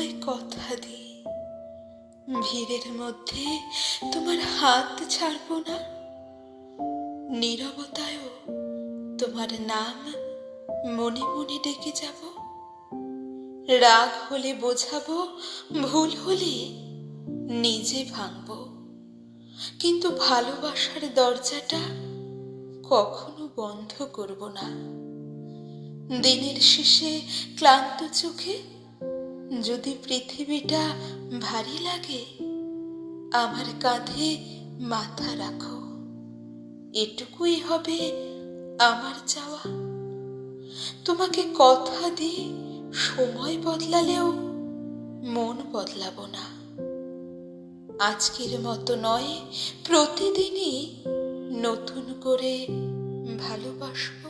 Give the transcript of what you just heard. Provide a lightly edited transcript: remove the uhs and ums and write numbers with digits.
তোমায় কথা দিই, ভিড়ের মধ্যে তোমার হাত ছাড়বো না। নীরবতায়ও তোমার নাম মনে মনে ডেকে যাব। রাগ হলে বোঝাবো, ভুল হলে নিজে ভাঙবো, কিন্তু ভালোবাসার দরজাটা কখনো বন্ধ করব না। দিনের শেষে ক্লান্ত চোখে যদি পৃথিবীটা ভারী লাগে, আমার কাঁধে মাথা রাখো, এটুকুই হবে আমার চাওয়া। তোমাকে কথা দিয়ে সময় বদলালেও মন বদলাবো না। আজকের মতো নয়, প্রতিদিনই নতুন করে ভালোবাসবো।